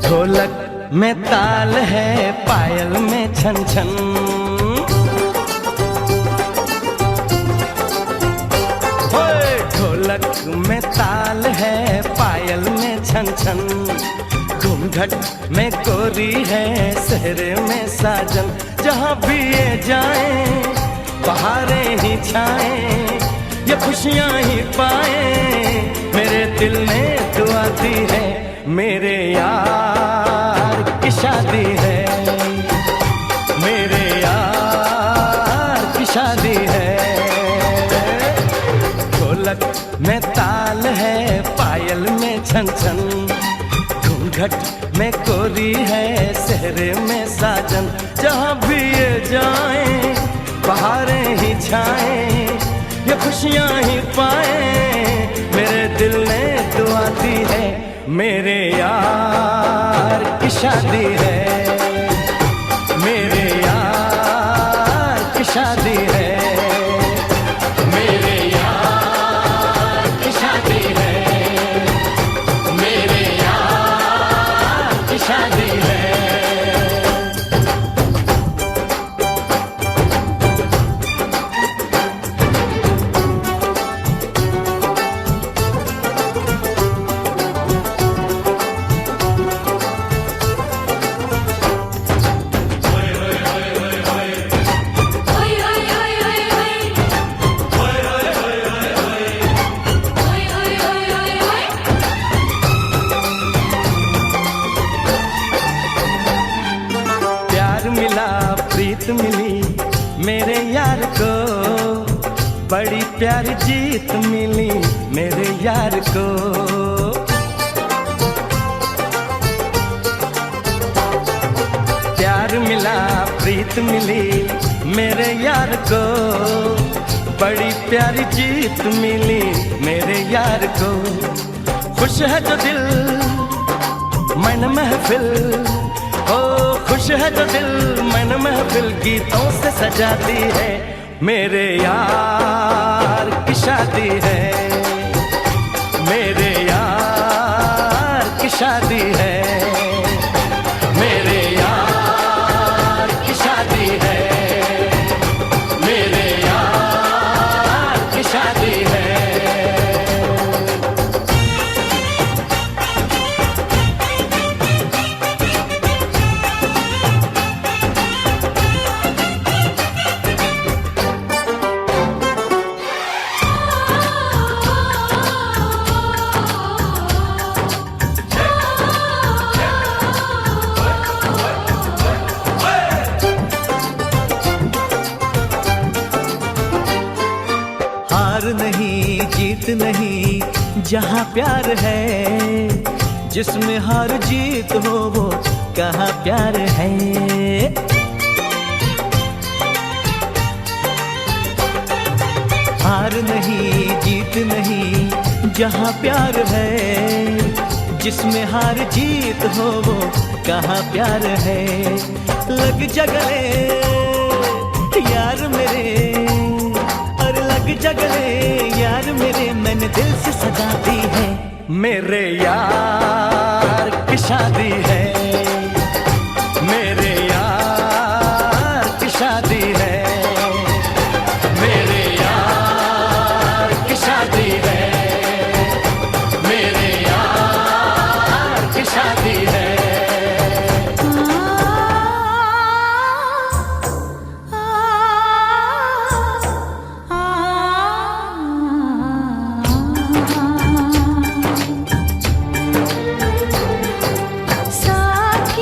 ढोलक में ताल है, पायल में छन छन। ढोलक में ताल है, पायल में छन छन। घूंघट में गोरी है, सेहरे में साजन। जहाँ भी ये जाए बहारें ही छाएं, ये खुशियाँ ही पाए। मेरे दिल ने दुआ दी है, मेरे यार की शादी है, मेरे यार की शादी है। ढोलक में ताल है, पायल में छन छन। घूंघट में कोरी है, सेहरे में साजन। जहाँ भी ये जाए बहारें ही छाएं, ये खुशियाँ ही पाए। मेरे दिल ने दुआ दी है, मेरे यार की शादी है, मेरे यार की शादी है, मेरे यार की शादी है, मेरे यार की शादी है। प्रीत मिली मेरे यार को, बड़ी प्यारी जीत मिली मेरे यार को। प्यार मिला प्रीत मिली मेरे यार को, बड़ी प्यारी जीत मिली मेरे यार को। खुश है जो दिल मन महफिल, ओ खुश है जो दिल मन महफिल गीतों से सजाती है। मेरे यार की शादी है, मेरे यार की शादी है, मेरे यार की शादी है, मेरे यार की शादी है। हार नहीं जीत नहीं जहाँ प्यार है, जिसमें हार जीत हो वो कहाँ प्यार है। हार नहीं जीत नहीं जहाँ प्यार है, जिसमें हार जीत हो वो कहाँ प्यार है। लग जा गले यार मेरे, जगले यार मेरे, मैंने दिल से सजा दी है। मेरे यार की शादी है, मेरे यार की शादी है, मेरे यार की शादी है, मेरे यार की शादी है। साथ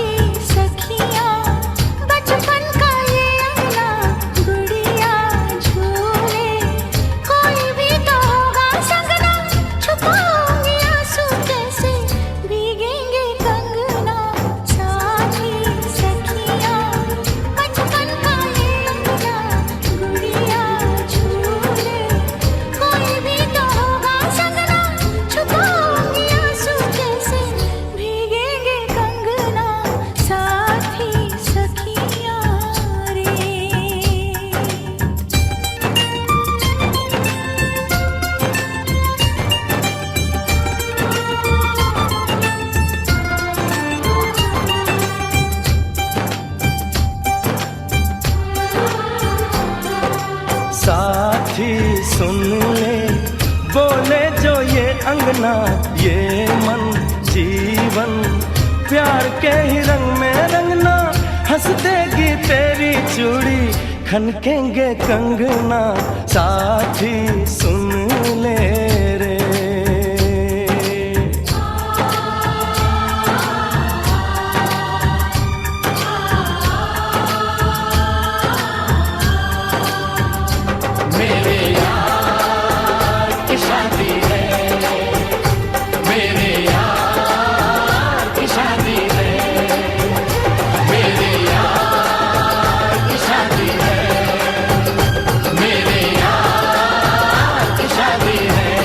साथी सुन ले, बोले जो ये अंगना ये मन जीवन, प्यार के ही रंग में रंगना, हंस देगी तेरी चूड़ी, खनकेंगे कंगना, साथी सुन ले रे। मेरे यार की शादी है, मेरे यार की शादी है, मेरे यार की शादी है, मेरे यार की शादी है।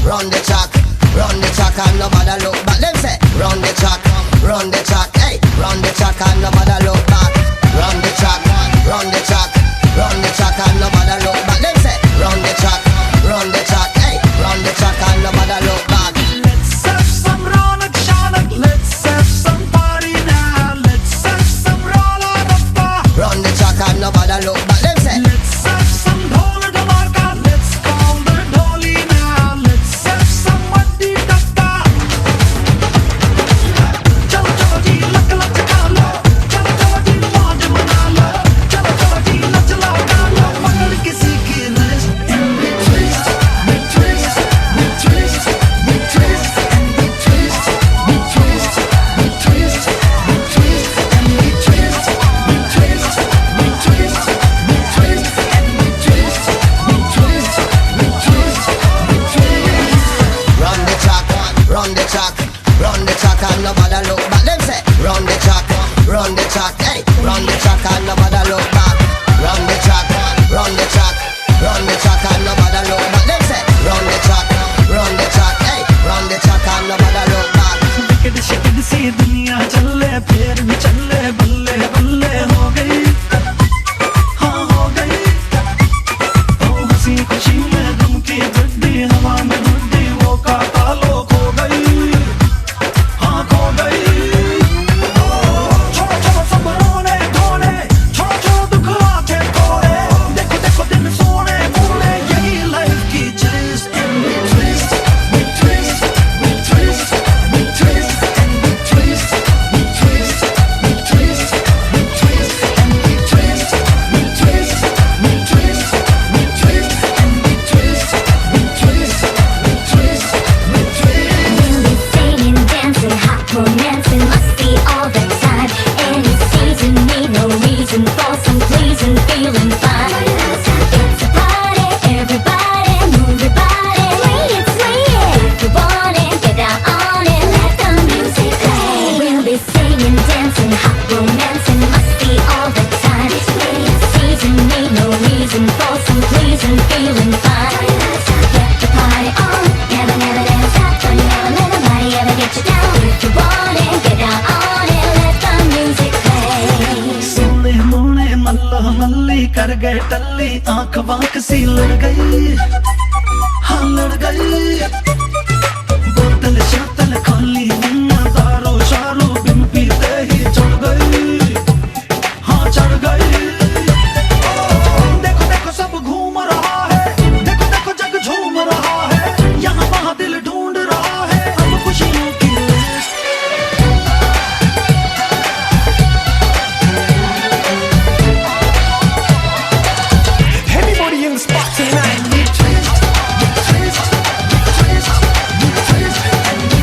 run the track and nobody look back. Them say, run the track, hey, run the track and nobody look back. Run the track, run the track, run the track and nobody look back. Them say, run the track, hey, run the track and nobody look back. Let's have some Ronak Shanak, let's have some party now. Let's have some Rola Rappa. Run the track and nobody look back. Them say, Let's have some Dhol Dhamaka, let's call the Dholi now. Let's have some Maddi Datta. Chalo chalo ji lak lak chaka lo, chalo chalo ji mauj mana lo, chalo chalo ji nach laga lo. Pakad kisi ki wrist and we twist, we twist, we twist, we twist and we twist, we twist, we twist, we twist and we twist, we twist, we twist, we twist and we twist, we twist, we twist, we twist. run the track, run the track, run the track and nobody look back. Them say, run the track, hey, run the track and nobody look back. Run the track, run the track, run the track and nobody look back. Them say, run the track, hey, run the track and nobody look back. Wicket शिकेट सी दुनिया चले फिर भी चले बल्ले बल्ले हो गई, हाँ हो गई। ओ हंसी खुशी में गम की गड्डी हवा में गुड्डी वो काटा लो खो गई, हाँ खो गई। ओ छोड़ो छोड़ो सब रोने धोने, छोड़ो छोड़ो दुख आके तोड़े। देखो देखो दिन सोने मोड़े, यही लाइफ की chase and we twist, we twist, we twist, we twist and we twist, we twist, we twist, we twist and we twist, we twist, we twist, we twist and we twist, we twist, we twist, we twist. We'll be singing, dancing, hot romancing, must be all the time. Any season, need no reason for some pleasing, feeling fine. It's a party, everybody, move your body, swing it, swing it. If you want it, get down on it, let the music play. We'll be singing, dancing, hot romancing, must be all the time. Any season, need no reason for some pleasing, feeling fine. Get the party on, never, never, never stop. Don't you ever let nobody ever get you down. If you want it, get down on it, let the music play. सोने मोने मल्ला मल्ली कर गए टल्ली, आंख वांख सी लड़ गई, हाँ लड़ गई। बोतल शोतल खाली बिना दारो शारो बिन पीते ही चढ़ गई, हाँ चढ़ गई। देखो देखो सब घूम रहा है, देखो देखो जग झूम रहा है, यहाँ वहाँ दिल ढूंढ रहा है अब खुशियों की list. Everybody in the spot tonight. We twist, we twist, we twist, we twist and we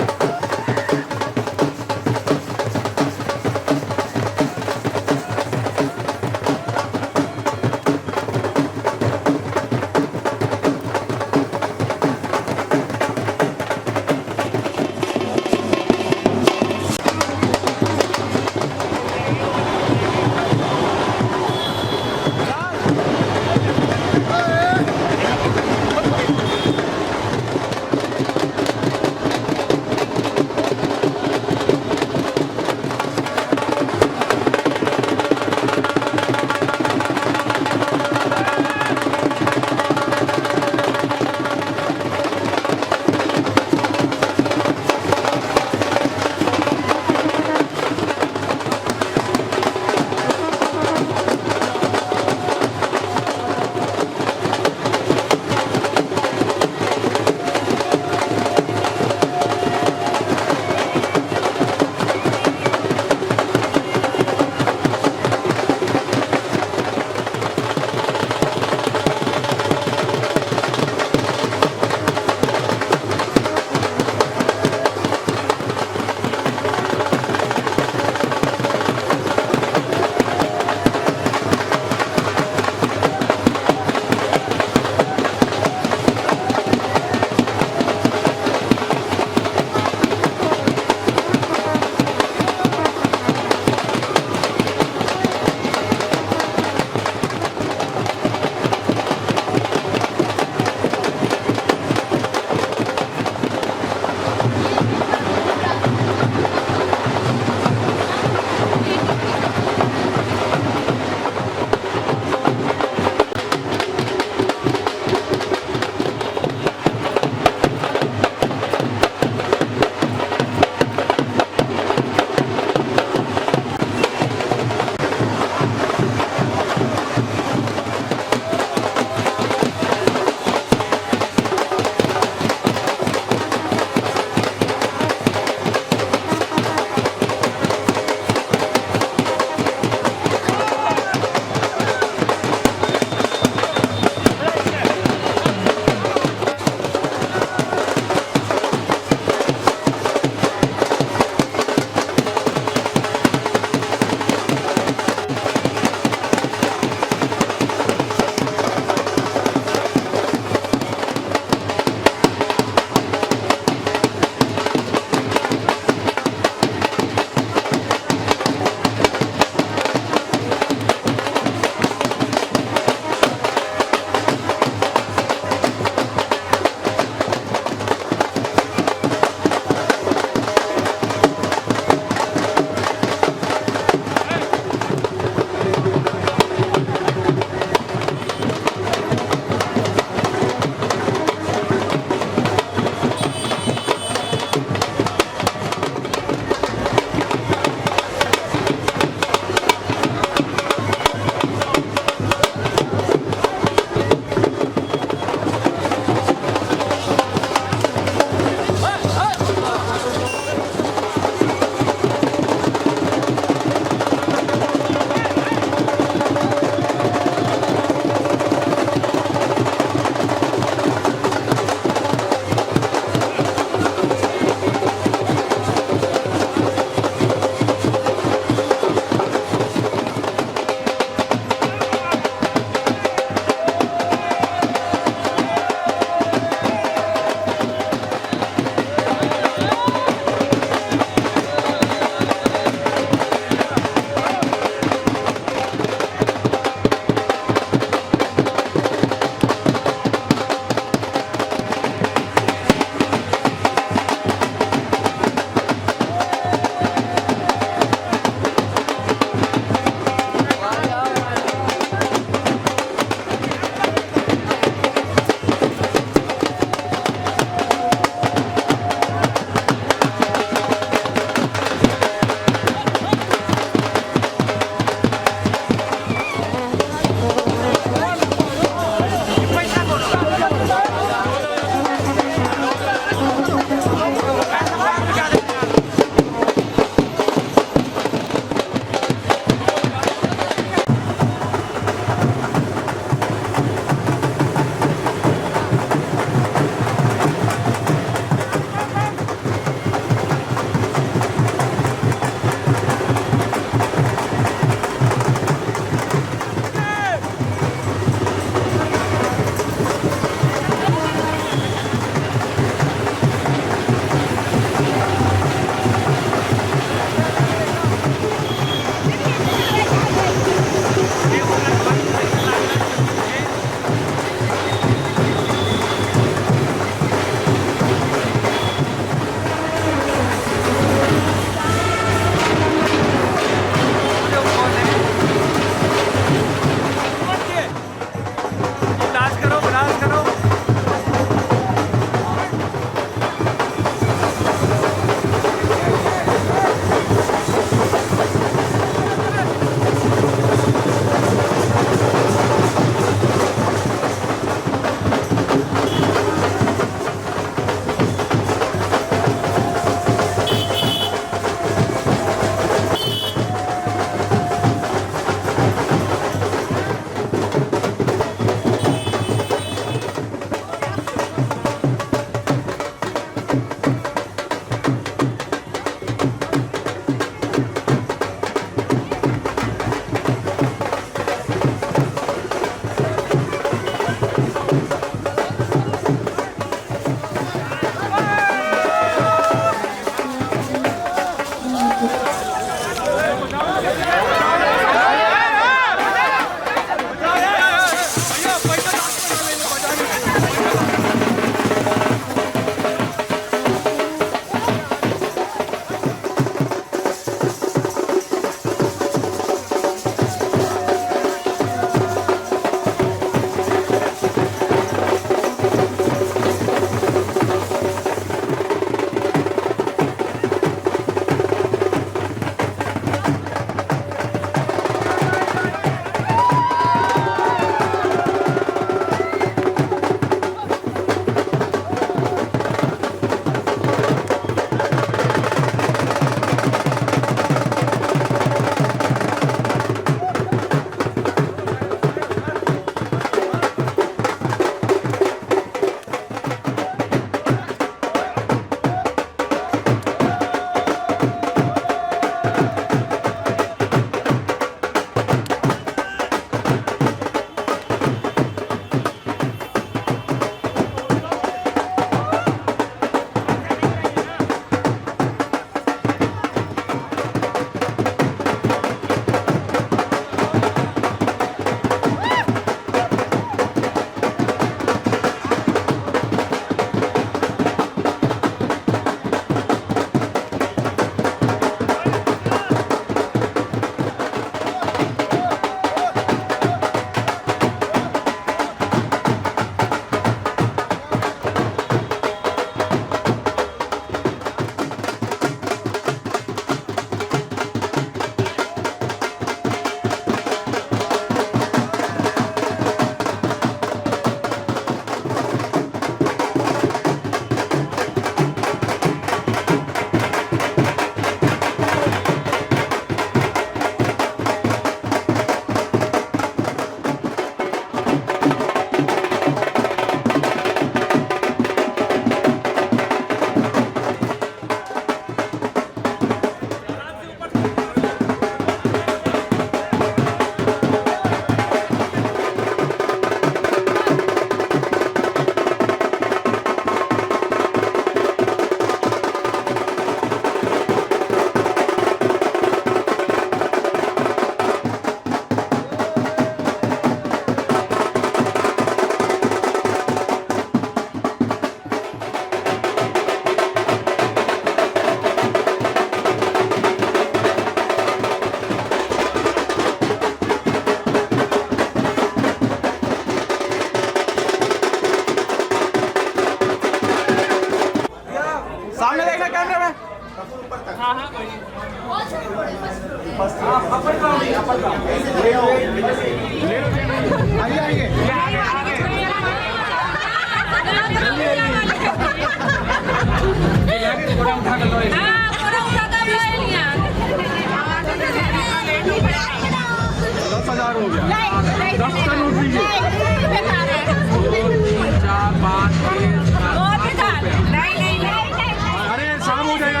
अरे शाम हो जाएगा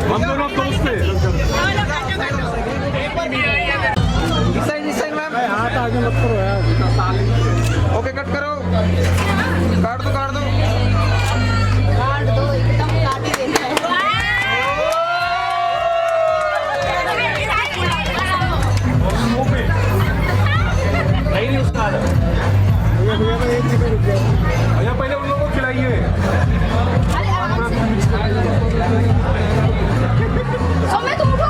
हम दोनों दोस्त थे। हाथ आगे मत करो यार। ओके कट करो, काट दो काट दो। एकदम काट ही देना है। नहीं उसका भैया पहले उन लोगों को खिलाइए। सोमे तुम उठो।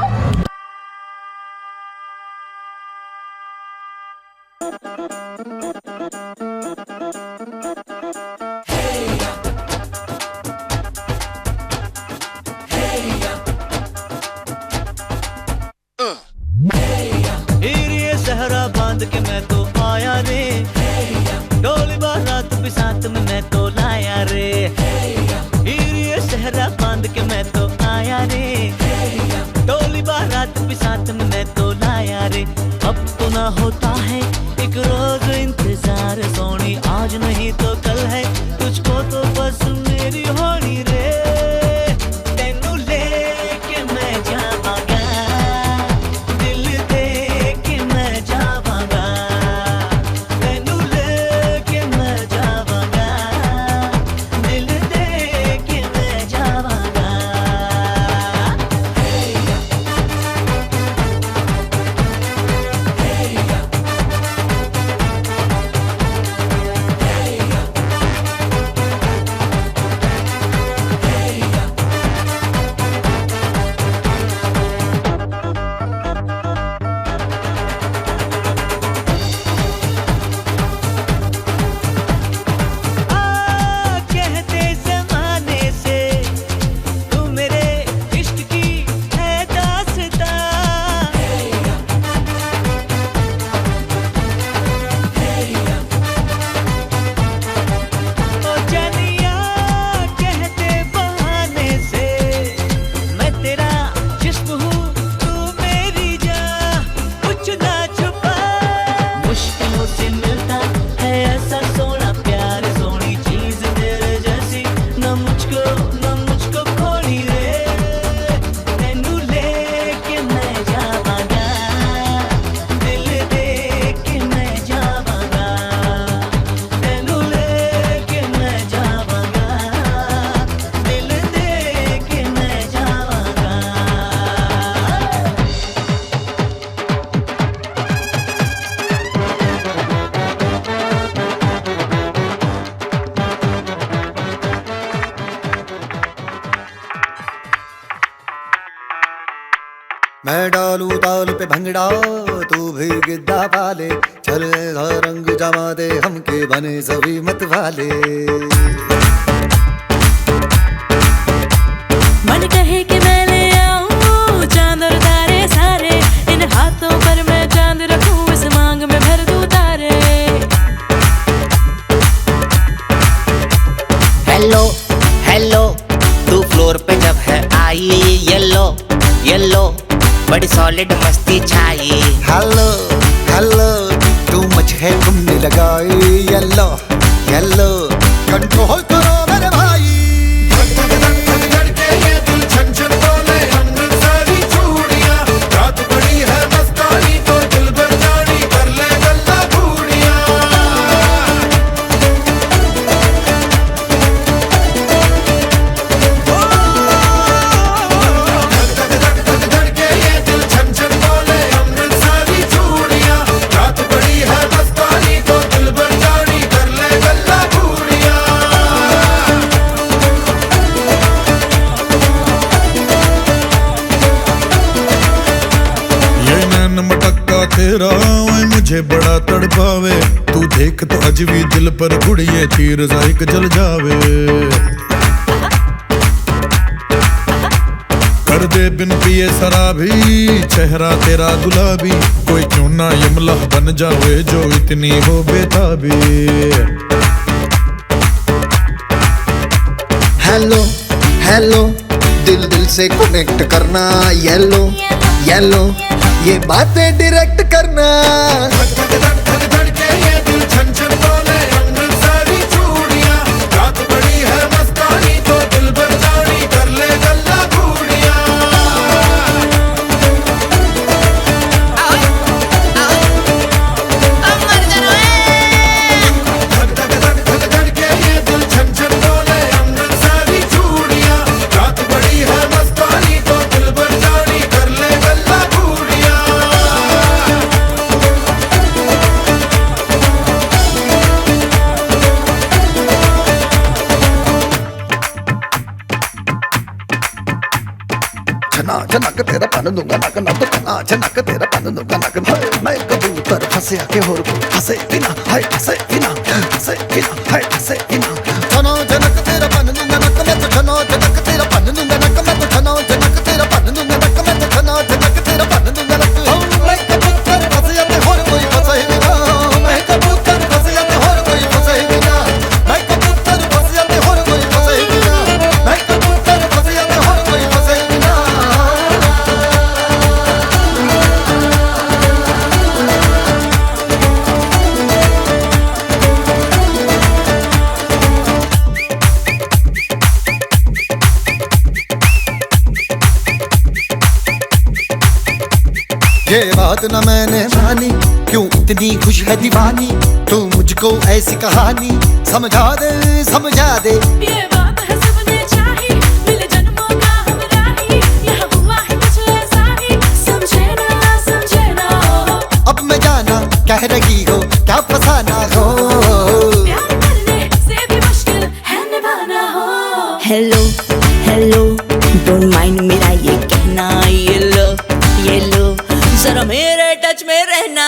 ये सहरा बांध के मैं तो आया रे, डोली बारात भी साथ में मैं तो लाया रे। ये सहरा बांध के मैं तो आया रे, डोली बारात भी साथ में मैं तो लाया रे। अब तो ना होता है एक रोज इंतजार सोनी, आज नहीं तो कल है तुझको तो बस मेरी होनी रे। तेनू लेके मैं जावांगा, दिल दे के मैं जावांगा। तेनू लेके मैं जावांगा, दिल दे के मैं जावांगा। कहते ज़माने से तू मेरे इश्क की है दास्तां। ओ जानिया कहते बहाने से मैं तेरा जिस्म हूँ तू मेरी जान, कुछ ना छुपा। मुश्किलों से मिलता है ऐसा सोना प्यार, सोनी चीज तेरे जैसी न मुझको खोनी रे। तेनू लेके मैं जावांगा, दिल दे के मैं जावांगा। तेनू लेके मैं जावांगा, दिल दे के मैं जावांगा। मैं डालू ताल पे भंगड़ा, तू भी गिद्दा पाले, चले सा रंग जमा दे हमके बने सभी मत वाले। मन कहे कि मैं ले आऊं चांद और तारे सारे, इन हाथों पर मैं चांद रखूं, इस मांग में भर दूं तारे। हेलो हेलो तू फ्लोर पे जब है आई, येलो येलो बड़ी सॉलिड मस्ती छाई। हेलो हेलो तू मच है तुमने लगाई, येलो येलो कंट्रोल करो मेरे भाई। तेरा ओए मुझे बड़ा तड़पावे, तू देख तो अज भी दिल पर गुड़िए तीर जाइक जल जावे। कर दे बिन पिए शराबी, चेहरा तेरा गुलाबी, कोई क्यों ना यमला बन जावे जो इतनी हो बेताबी। हेलो हेलो दिल दिल से कनेक्ट करना, येलो येलो ये बातें डायरेक्ट करना। झनक तेरा पन दूंगा नक नक तना झनक तेरा पन दूंगा नक मैं कबूतर फंसे आके होर को फंसे बिना हाय फंसे बिना फंसे बिना हाय फंसे बिना झनो झनक तेरा पन दूंगा नक मैं तो झनो झनक तेरा पन दूंगा नक मैं तो झनो झनक तेरा पन दूंगा नक मैं तो झनो झनक तेरा पन दूंगा नक मैं कबूतर फंसे आके होर कोई फंसे बिना मैं कबूतर फंसे आके होर कोई फंसे बिना मैं कबूतर फंसे आके होर कोई फंसे बिना मैं कबूतर फंसे आके होर कोई फंसे बिना। ये बात न मैंने मानी क्यों इतनी खुश है दीवानी तू मुझको ऐसी कहानी समझा दे ये बात है सबने चाही मिले जन्मों का हम राही यहाँ हुआ है कुछ ऐसा ही समझे ना अब मैं जाना कह रही हो क्या फसाना हो प्यार करने से भी मुश्किल है निभाना हो हेलो हेलो डोंट माइंड मेरा ये कहना ये लो जरा मेरे टच में रहना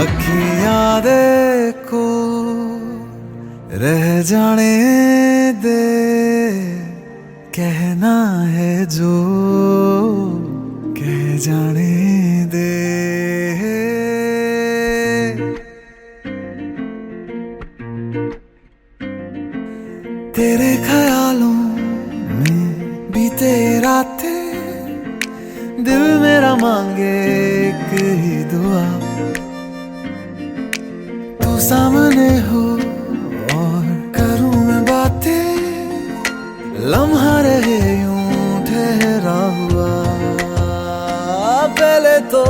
अखियां देखो रह जाने दे कहना है जो कह जाने दे तेरे ख्यालों में बीते रातें दिल मेरा मांगे एक ही दुआ तू सामने हो और करूं मैं बातें लम्हा रहे यूं ठहरा हुआ पहले तो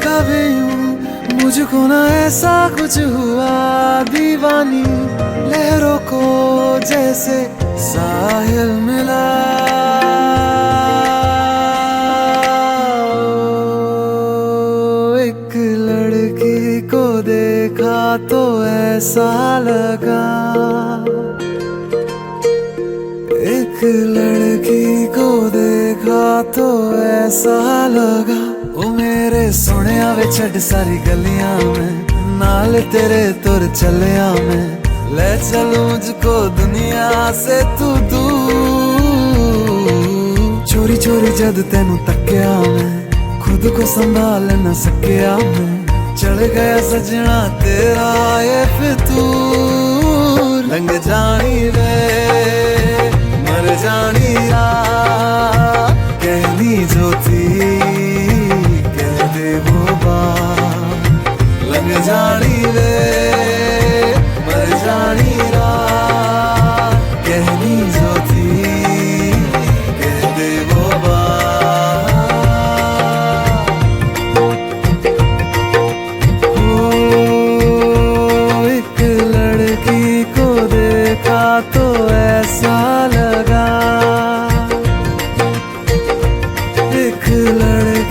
कभी यूं मुझको ना ऐसा कुछ हुआ दीवानी लहरों को जैसे साहिल मिला एक लड़की को देखा तो ऐसा लगा एक लड़की को देखा तो ऐसा लगा ओ मेरे सोने आवे छड़ सारी गलियां में नाल तेरे तुर चलिया मैं ले चलूं मुझको दुनिया से तू दूर चोरी चोरी जद तेनू तक्या मैं खुद को संभाल न सकिया मैं चढ़ गया सजना तेरा ये फितूर रंग जानी वे मर जानी रा कहनी जो थी कह दे वो बात लग जानी वे मर जानी रा कहनी जो थी कह दे वो तो ऐसा लगा एक लड़की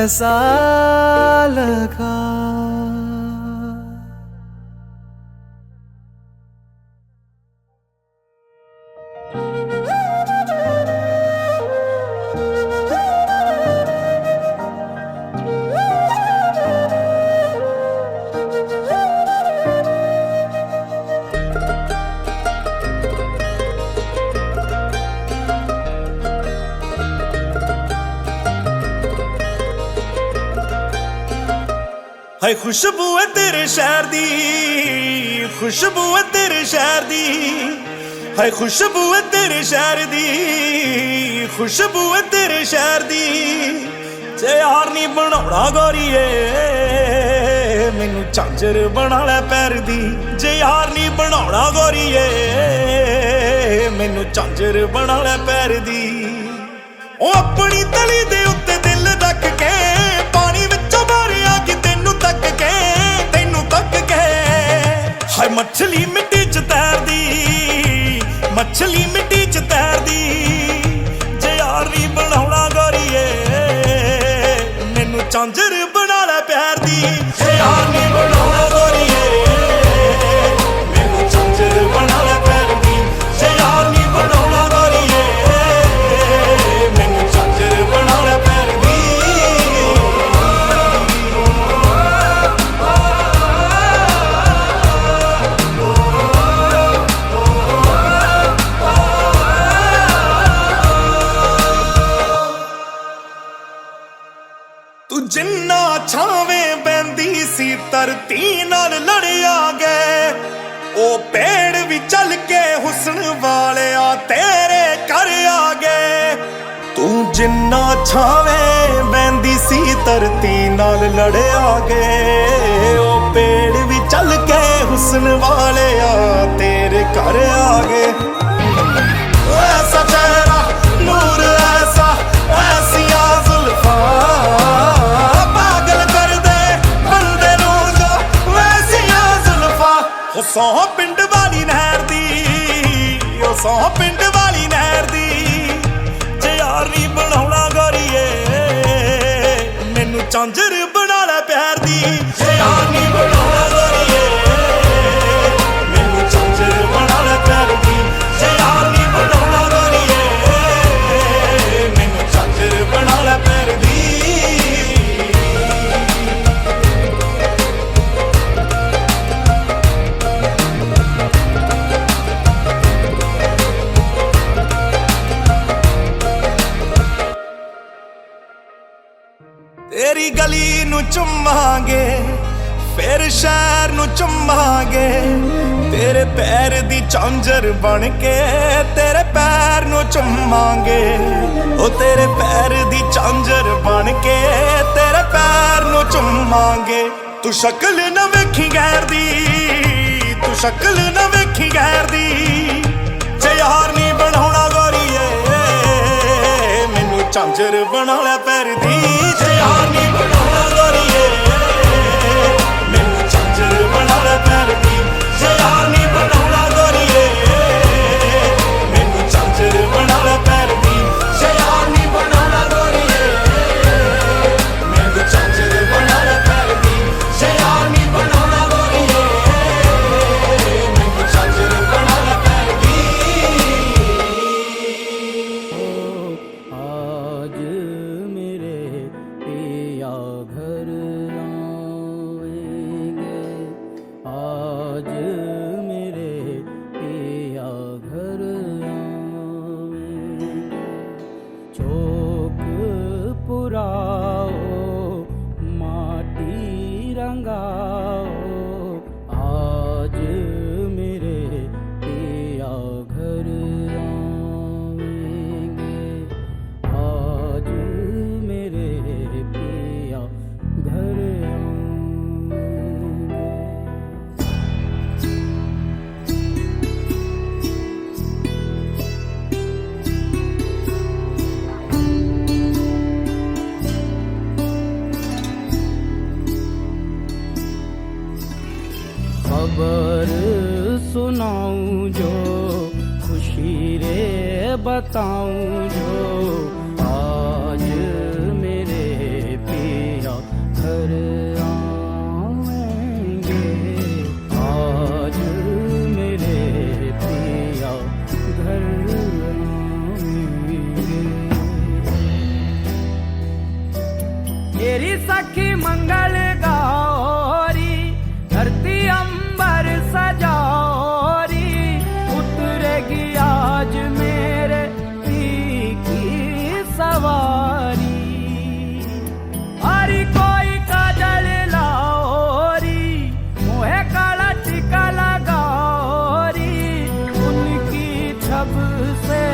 ऐसा लगा। हाय खुशबू है तेरे शहर दी, खुशबू है तेरे शहर दी, हाय खुशबू है तेरे शहर दी, खुशबू है तेरे शहर दी। जे यार नी बनाउणा गोरीए मैनू झांझर बना लै पैर दी, जे यार नी बनाउणा गोरीए मैनू झांझर बना लै पैर दी। ओ अपनी तली दे उत्ते दिल रख के पानी विचों बाहर आ के तेनू तक के हाय मछली मिट्टी च तैरदी, मछली मिट्टी च तैरदी। जे यार नी बनाउणा गोरीए मैनू झांझर बना लै प्यार दी, जे यार नी बनाउणा गोरीए मैनू झांझर बना लै प्यार दी, जे यार नी बनाउणा गोरीए मैनू झांझर बना लै प्यार दी। तू जिन्ना छावें बहंदी सी धरती नाल लड़िया गए, ओ पेड़ भी चल के हुस्न वाले तेरे घर आ गए। तू जिन्ना छावें बहंदी सी धरती नाल लड़िया गए, ओ पेड़ भी चल के हुस्न वाले तेरे घर आ गए। ऐसा चेहरा नूर ऐसा ऐसिया जुल्फा सौ पिंड वाली नहर दी, ओ सौ पिंड वाली नहर दी। जे यार नी बनाउणा गोरीए मैनू झांझर बना लै प्यार दी, जे यार नी बनाउणा गोरीए मैनू झांझर बना लै प्यार दी, जे यार नी बनाउणा गोरीए मैनू झांझर बना लै प्यार दी। तेरी गली नू चुमांगे फिर शहर नू चुमांगे, तेरे पैर दी झांझर बन के तेरे पैर नू चुमांगे, ओ तेरे पैर दी झांझर बन के तेरे पैर नू चुमांगे। तू शक्ल न वेखी गैर दी, तू शक्ल न वेखी गैर दी। जे यार नी बनाउणा गोरीए मैनू झांझर बना लै पैर दी, जे यार नी बनाउणा गोरीए मैनू झांझर बना लै पैर दी, जे यार नी बनाउणा गोरीए मैनू झांझर बना लै पैर दी, जे यार नी बनाउणा गोरीए मैनू झांझर बना लै पैर दी, जे यार नी बनाउणा गोरीए मैनू झांझर बना लै पैर दी। आज मेरे पिया घर आएंगे, आज मेरे पिया घर आएंगे। चौक पुराओ माटी रंगाओ, आज मेरे पिया घर आएंगे, आज मेरे पिया घर आएंगे। खबर सुनाऊं जो खुशी रे बताऊं जो, आज मेरे पिया सबसे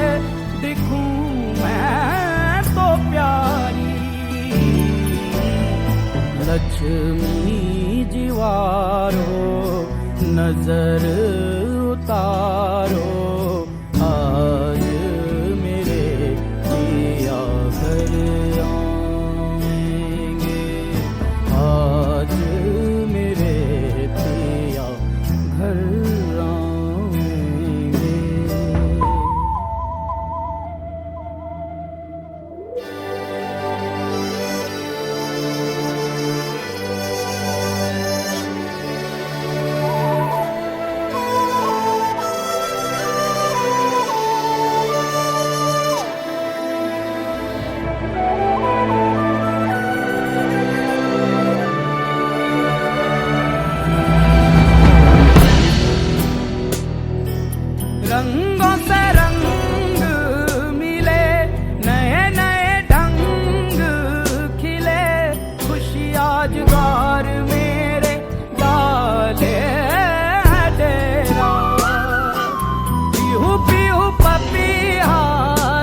दिखूं मैं तो प्यारी। लक्ष्मी जीवारो नजर उतारो, आज मेरे पिया घर आएंगे, आज मेरे पिया घर आएंगे। रंगों से रंग मिले, नए नए ढंग खिले, खुशी आज द्वार मेरे डाले है डेरा। पीहू पीहू पपीहा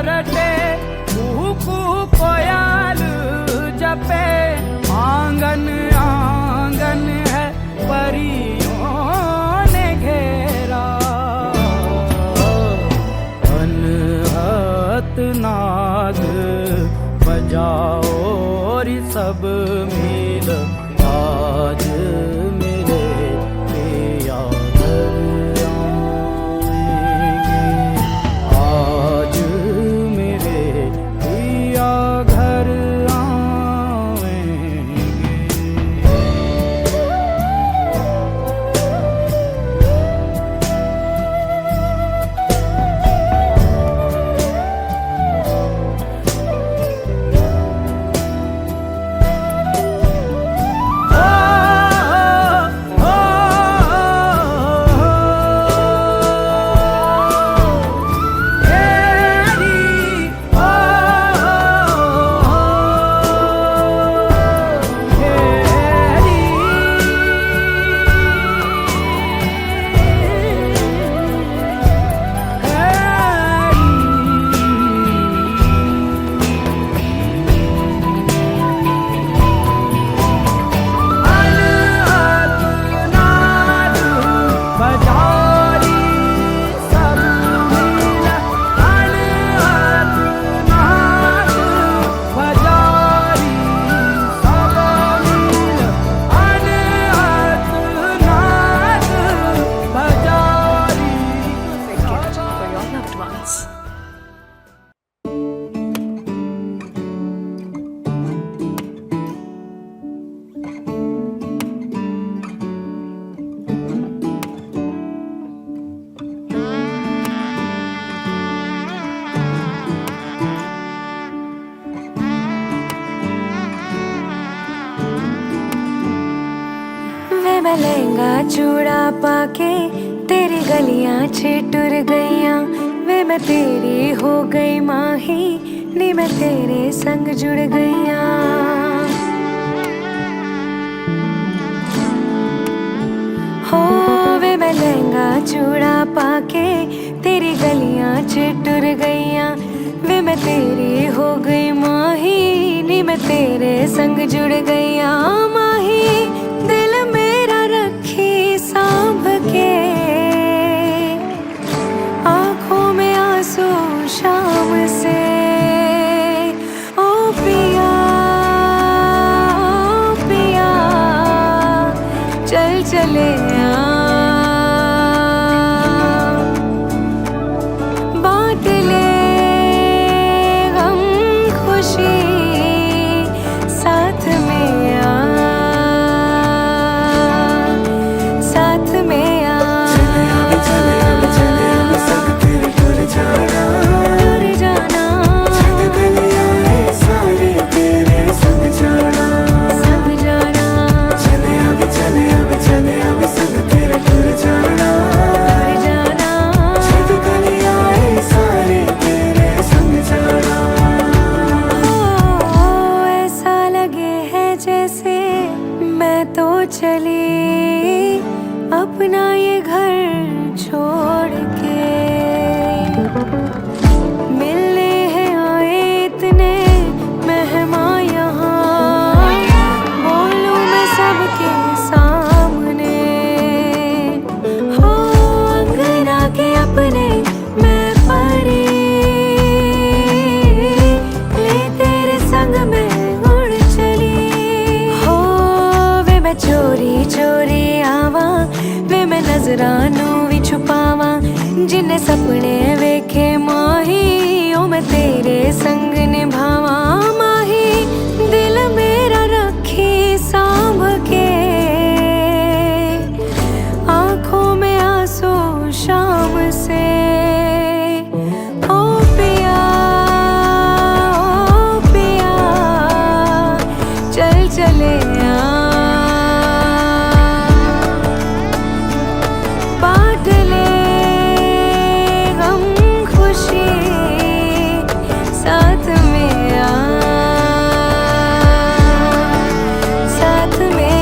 रटे, कुहू कुहू कोयल जपे, आंगन आंगन है परियों ने घेरा। अनहत नाद बजाओ रे सब मिल, आज मेरे पिया घर आएंगे, आज मेरे पिया घर आएंगे। मैं लहंगा चूड़ा पाके तेरी गलियां छिटुर गईयां, वे मैं तेरी हो गई माही, नी मैं तेरे संग जुड़ गईयां। हो वे मैं लहंगा चूड़ा पाके तेरी गलियां छिटुर गईयां, वे मैं तेरी हो गई माही, नी मैं तेरे संग जुड़ गईयां। माही दिल मेरा रखी सांभ के, आंखों में आंसू शाम से। ओ पिया पिया चल चले बांट ले गम खुशी साथ में आ, साथ में आ। नजरां नू भी छुपावा जिन्ने सपने वेखे माही ओ मैं तेरे संग निभावा माही दिल मेरा रखी सांभ के आंखों में आंसू शाम से ओ पिया चल चले बांट ले गम खुशी साथ में साथ में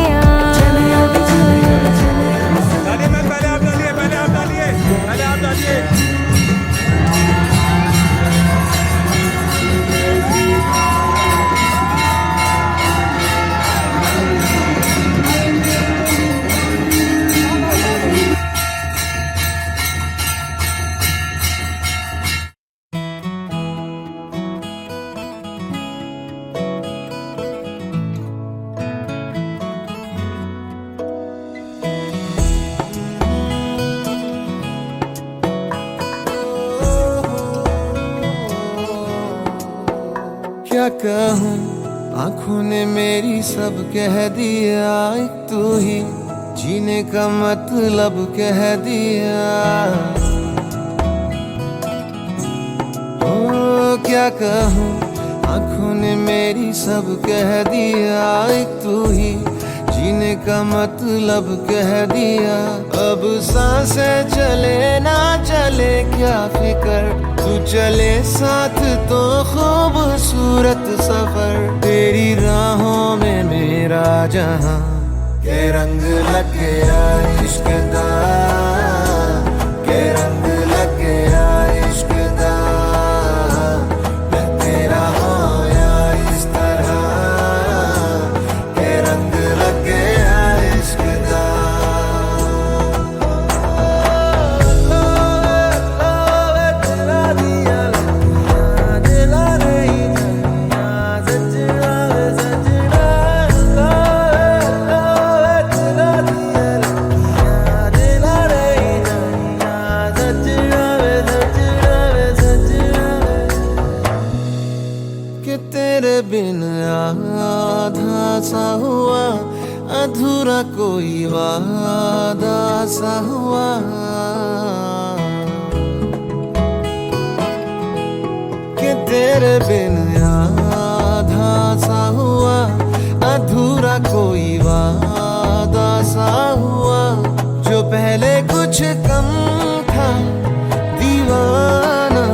क्या कहूँ आँखों ने मेरी सब कह दिया, एक तू ही जीने का मतलब कह दिया। ओ क्या कहूँ आँखों ने मेरी सब कह दिया, एक तू ही जीने का मतलब कह दिया। अब सांसें चले ना चले क्या फिकर, तू चले साथ तो खूबसूरत सफर। तेरी राहों में मेरा जहां के रंग लग गया इश्क दा, के रंग लग गया इश्क दा। मैं तेरा होया इस तरह के रंग लग गया इश्क दा। तेरे बिन आधा सा हुआ अधूरा कोई वादा सा हुआ। कि तेरे बिन आधा सा हुआ अधूरा कोई वादा सा हुआ। जो पहले कुछ कम था दीवाना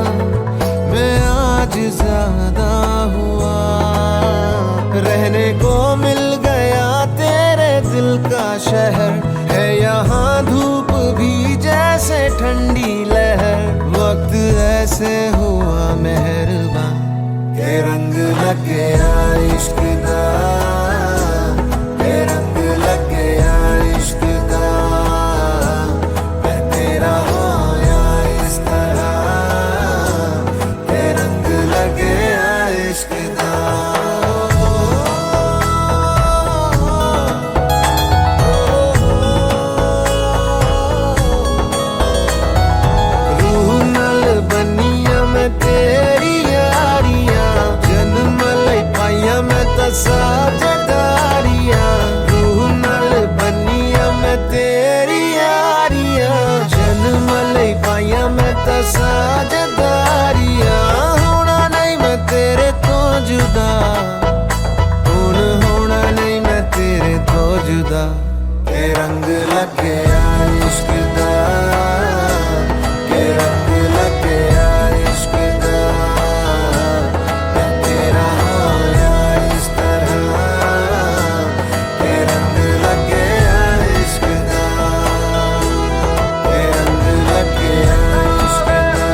मैं आज ज्यादा हुआ। रहने को मिल गया तेरे दिल का शहर, है यहाँ धूप भी जैसे ठंडी लहर। वक्त ऐसे हुआ मेहरबान के रंग लग गया इश्क दा, के रंग लग गया इश्क दा। मैं तेरा होया इस तरह के रंग लग गया इश्क दा। साझेदारियां रूह नाल बनिया मैं तेरी यारियां, जन्म लई पाइया मैं तां साझेदारियां। होना नहीं मैं तेरे तो जुदा, हुण होना नहीं मैं तेरे तो जुदा। के रंग लग गया इश्क दा, के रंग लग गया इश्क दा। मैं तेरा होया इस तरह के रंग लग गया इश्क दा, के रंग लग गया इश्क दा।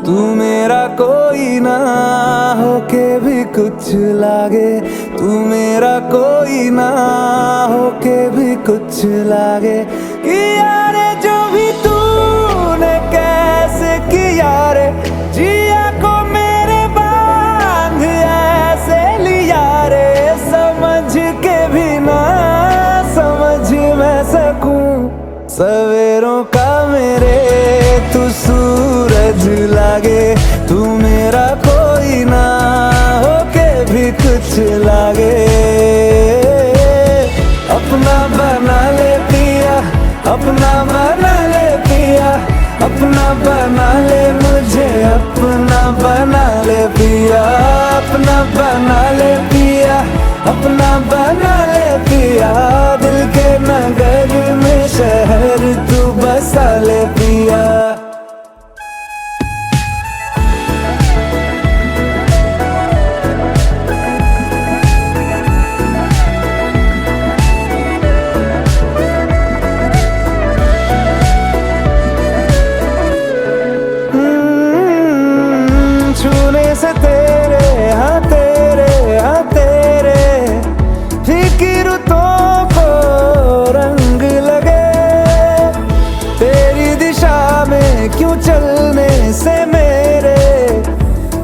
तू मेरा कोई ना होके भी कुछ लागे, तू मेरा कोई ना होके भी कुछ लागे। किया रे जो भी तूने कैसे किया रे, जिया को मेरे बांध ऐसे लिया रे। समझ के भी ना समझ मैं सकूं सवेरों का मेरे तू सूरज लागे। तू मेरा कोई ना होके भी कुछ लागे। अपना बना ले पिया, अपना बना ले पिया, अपना बना ले मुझे, अपना बना ले पिया, अपना बना ले पिया, अपना बना ले पिया। दिल के नगर में शहर तू बसा ले पिया। छूने से तेरे हाँ तेरे हाँ तेरे फीकी रुतों को रंग लगे। तेरी दिशा में क्यों चलने से मेरे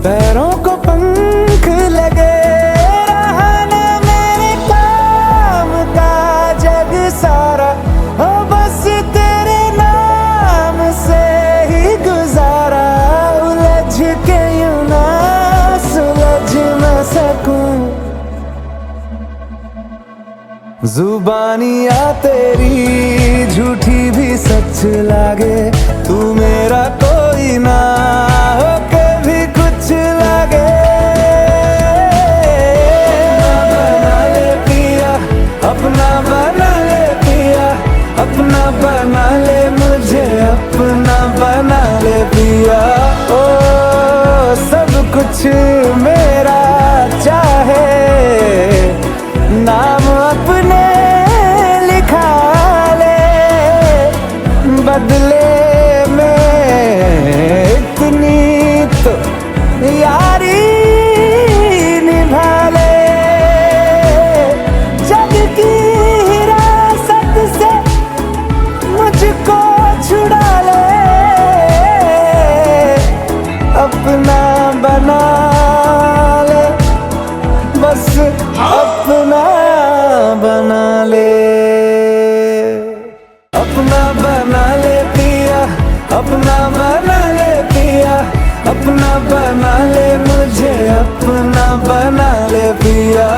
पैरों को पंख लगे। रहा ना मेरे काम का जग सारा, हो बस तेरे नाम से ही गुजारा। उलझ के यूं ना सुलझ न सकूं, जुबानियाँ तेरी झूठी भी सच लागे। तू मेरा कोई ना होके भी कुछ लागे। अपना बना ले पिया, अपना बना ले पिया, अपना बना ले मुझे, अपना बना ले पिया। ओ सब कुछ मेरा चाहे, नाम अपने लिखा ले। बदले में इतनी तो यारी निभा ले। जग की हिरासत से मुझको छुड़ा ले। अपना बना ले, बस अपना बना ले। अपना बना ले पिया, अपना बना ले पिया, अपना बना ले मुझे, अपना बना ले पिया।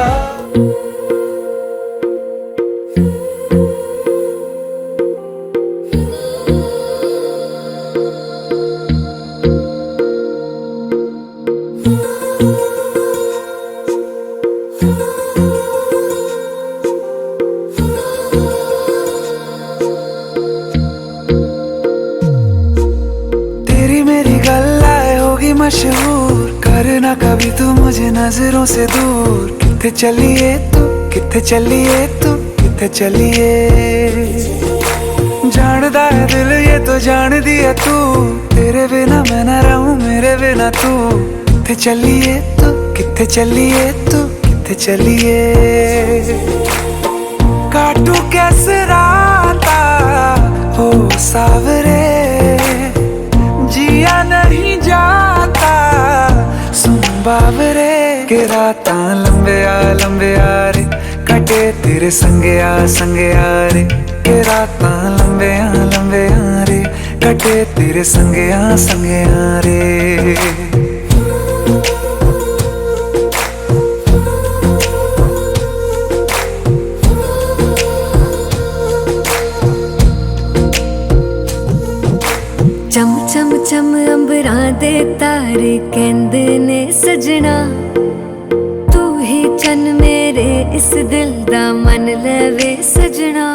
तेरी मेरी गल्लाए होगी मशहूर, करना कभी तू मुझे नजरों से दूर। किथे चलिए तू, किथे चलिए तू, किथे चलिए। जानदा है दिल ये तो जान दिया तू, तेरे बिना मैं न रहूं मेरे बिना तू। किथे चलिए तू, किथे चलिए तू, किथे चलिए। काटू कैसे राता हो सावरे, जिया नहीं जाता सुन बाबरे। के रातां लंबे आ रे, कटे तेरे संगे आ रे। के रातां लंबे आ रे, कटे तेरे संगे आ रे। चम चम चम अंबरां दे तारे कहंदे ने सजना, तू ही चन मेरे इस दिल दा मन लवे सजना।